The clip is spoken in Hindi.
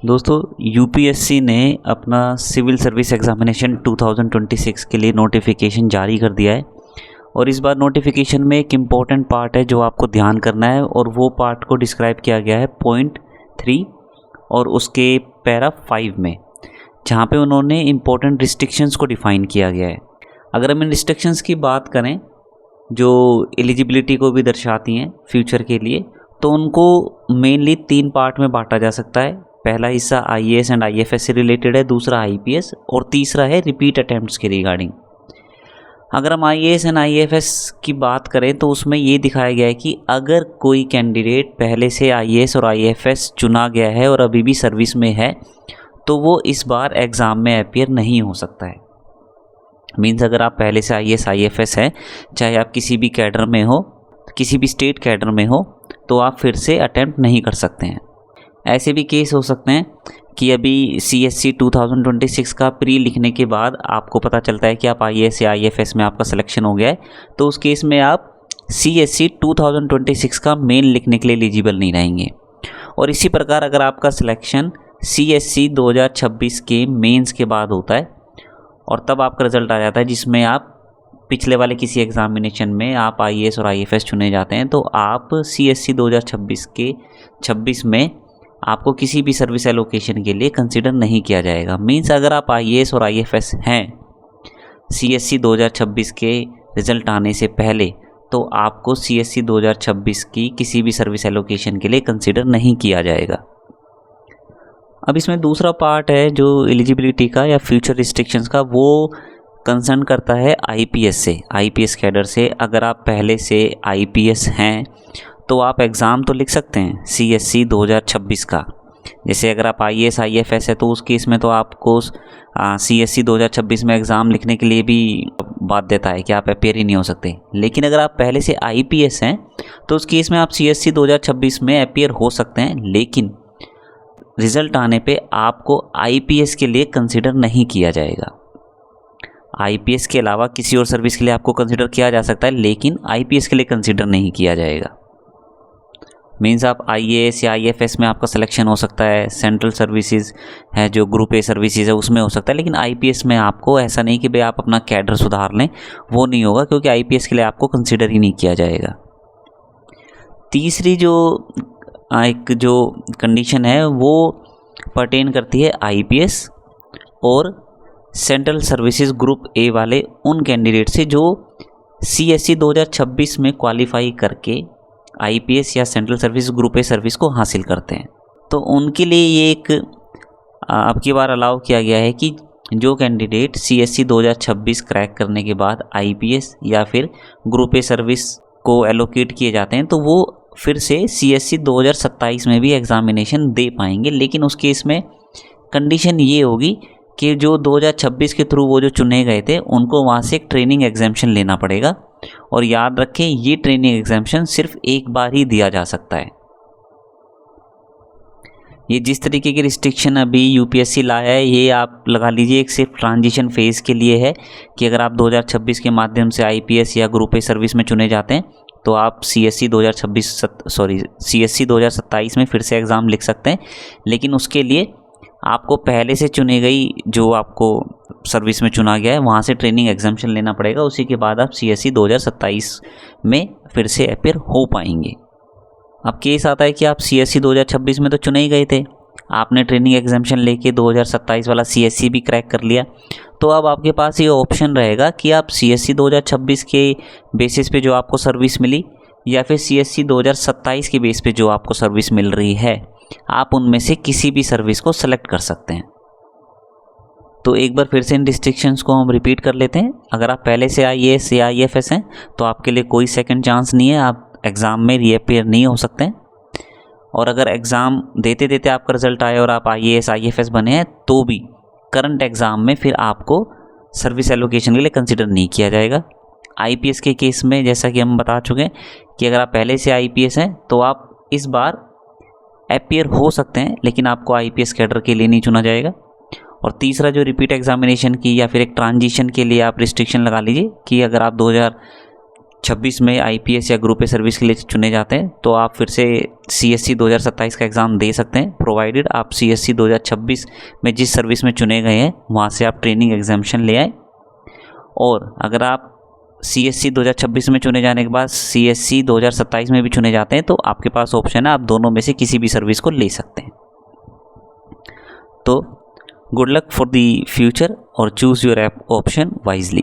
दोस्तों यूपीएससी ने अपना सिविल सर्विस एग्जामिनेशन 2026 के लिए नोटिफिकेशन जारी कर दिया है और इस बार नोटिफिकेशन में एक इम्पॉर्टेंट पार्ट है जो आपको ध्यान करना है और वो पार्ट को डिस्क्राइब किया गया है पॉइंट 3 और उसके पैरा 5 में, जहाँ पे उन्होंने इम्पॉर्टेंट रिस्ट्रिक्शंस को डिफ़ाइन किया गया है। अगर हम इन रिस्ट्रिक्शंस की बात करें जो एलिजिबिलिटी को भी दर्शाती हैं फ्यूचर के लिए, तो उनको मेनली 3 पार्ट में बांटा जा सकता है। पहला हिस्सा आईएएस एंड आईएफएस से रिलेटेड है, दूसरा आईपीएस और तीसरा है रिपीट अटेम्प्ट्स के रिगार्डिंग। अगर हम आईएएस एंड आईएफएस की बात करें तो उसमें ये दिखाया गया है कि अगर कोई कैंडिडेट पहले से आईएएस और आईएफएस चुना गया है और अभी भी सर्विस में है तो वो इस बार एग्ज़ाम में अपीयर नहीं हो सकता है। मीन्स अगर आप पहले से आईएएस आईएफएस हैं, चाहे आप किसी भी कैडर में हो, किसी भी स्टेट कैडर में हो, तो आप फिर से अटेम्प्ट नहीं कर सकते हैं। ऐसे भी केस हो सकते हैं कि अभी सीएससी 2026 का प्री लिखने के बाद आपको पता चलता है कि आप आईएएस या आईएफएस में आपका सिलेक्शन हो गया है, तो उस केस में आप सीएससी 2026 का मेन लिखने के लिए एलिजिबल नहीं रहेंगे। और इसी प्रकार अगर आपका सिलेक्शन सीएससी 2026 के मेंस के बाद होता है और तब आपका रिज़ल्ट आ जाता है जिसमें आप पिछले वाले किसी एग्जामिनेशन में आप आईएएस और आईएफएस चुने जाते हैं, तो आप सीएससी 2026 के 26 में आपको किसी भी सर्विस एलोकेशन के लिए कंसिडर नहीं किया जाएगा। मीन्स अगर आप आईएएस और आईएफएस हैं सीएससी 2026 के रिज़ल्ट आने से पहले, तो आपको सीएससी 2026 की किसी भी सर्विस एलोकेशन के लिए कंसिडर नहीं किया जाएगा। अब इसमें दूसरा पार्ट है जो एलिजिबिलिटी का या फ्यूचर रिस्ट्रिक्शंस का, वो कंसर्न करता है आईपीएस से, आईपीएस कैडर से। अगर आप पहले से आईपीएस हैं तो आप एग्ज़ाम तो लिख सकते हैं सीएससी 2026 का। जैसे अगर आप आईएएस आईएफएस है तो उस केस में तो आपको सीएससी 2026 में एग्ज़ाम लिखने के लिए भी बाध्यता है कि आप अपीयर ही नहीं हो सकते। लेकिन अगर आप पहले से आईपीएस हैं तो उस केस में आप सीएससी 2026 में अपीयर हो सकते हैं, लेकिन रिज़ल्ट आने पे आपको आईपीएस के लिए कंसिडर नहीं किया जाएगा। आईपीएस के अलावा किसी और सर्विस के लिए आपको कंसिडर किया जा सकता है, लेकिन आईपीएस के लिए कंसिडर नहीं किया जाएगा। मीन्स आप आईएएस या आईएफएस में आपका सिलेक्शन हो सकता है, सेंट्रल सर्विसेज है जो ग्रुप ए सर्विसेज है उसमें हो सकता है, लेकिन आईपीएस में आपको ऐसा नहीं कि भाई आप अपना कैडर सुधार लें, वो नहीं होगा, क्योंकि आईपीएस के लिए आपको कंसिडर ही नहीं किया जाएगा। तीसरी जो एक जो कंडीशन है वो पर्टेन करती है आईपीएस और सेंट्रल सर्विसेज ग्रुप ए वाले उन कैंडिडेट से जो सीएससी 2026 में क्वालिफाई करके आईपीएस या central service group a service को हासिल करते हैं। तो उनके लिए ये एक अब की बार अलाउ किया गया है कि जो कैंडिडेट सीएससी 2026 क्रैक करने के बाद आईपीएस या फिर ग्रुप ए सर्विस को एलोकेट किए जाते हैं तो वो फिर से सीएससी 2027 में भी एग्ज़ामिनेशन दे पाएंगे। लेकिन उस केस में कंडीशन ये होगी कि जो 2026 के थ्रू वो जो चुने गए थे उनको वहाँ से एक ट्रेनिंग एग्जाम्शन लेना पड़ेगा। और याद रखें ये ट्रेनिंग एग्जाम्शन सिर्फ एक बार ही दिया जा सकता है। ये जिस तरीके की रिस्ट्रिक्शन अभी यूपीएससी लाया है ये आप लगा लीजिए एक सिर्फ ट्रांजिशन फेज़ के लिए है कि अगर आप 2026 के माध्यम से आईपीएस या ग्रुप ए सर्विस में चुने जाते हैं तो आप सीएससी 2027 में फिर से एग्ज़ाम लिख सकते हैं। लेकिन उसके लिए आपको पहले से चुनी गई जो आपको सर्विस में चुना गया है वहाँ से ट्रेनिंग एग्जाम्शन लेना पड़ेगा। उसी के बाद आप सीएससी 2027 में फिर से अपीयर हो पाएंगे। अब केस आता है कि आप सीएससी 2026 में तो चुने ही गए थे, आपने ट्रेनिंग एग्जाम्शन लेके 2027 वाला सीएससी भी क्रैक कर लिया, तो अब आपके पास ये ऑप्शन रहेगा कि आप सीएससी 2026 के बेसिस पे जो आपको सर्विस मिली या फिर सीएससी 2027 के बेस पे जो आपको सर्विस मिल रही है, आप उनमें से किसी भी सर्विस को सेलेक्ट कर सकते हैं। तो एक बार फिर से इन रिस्ट्रिक्शंस को हम रिपीट कर लेते हैं। अगर आप पहले से आईएएस या आईएफएस हैं तो आपके लिए कोई सेकंड चांस नहीं है, आप एग्ज़ाम में रीअपीयर नहीं हो सकते हैं। और अगर एग्ज़ाम देते देते आपका रिज़ल्ट आए और आप आईएएस आईएफएस बने हैं तो भी करंट एग्ज़ाम में फिर आपको सर्विस एलोकेशन के लिए कंसिडर नहीं किया जाएगा। आईपीएस के केस में जैसा कि हम बता चुके हैं कि अगर आप पहले से आईपीएस हैं तो आप इस बार अपीयर हो सकते हैं, लेकिन आपको आईपीएस कैडर के लिए नहीं चुना जाएगा। और तीसरा जो रिपीट एग्जामिनेशन की या फिर एक ट्रांजिशन के लिए आप रिस्ट्रिक्शन लगा लीजिए कि अगर आप 2026 में आईपीएस या ग्रुप ए सर्विस के लिए चुने जाते हैं तो आप फिर से सीएससी 2027 का एग्ज़ाम दे सकते हैं, प्रोवाइडेड आप सीएससी 2026 में जिस सर्विस में चुने गए हैं वहाँ से आप ट्रेनिंग एग्जामिनेशन ले आए। और अगर आप सीएससी 2026 में चुने जाने के बाद सीएससी 2027 में भी चुने जाते हैं तो आपके पास ऑप्शन है, आप दोनों में से किसी भी सर्विस को ले सकते हैं। तो good luck for the future और चूज़ योर ऑप्शन वाइजली।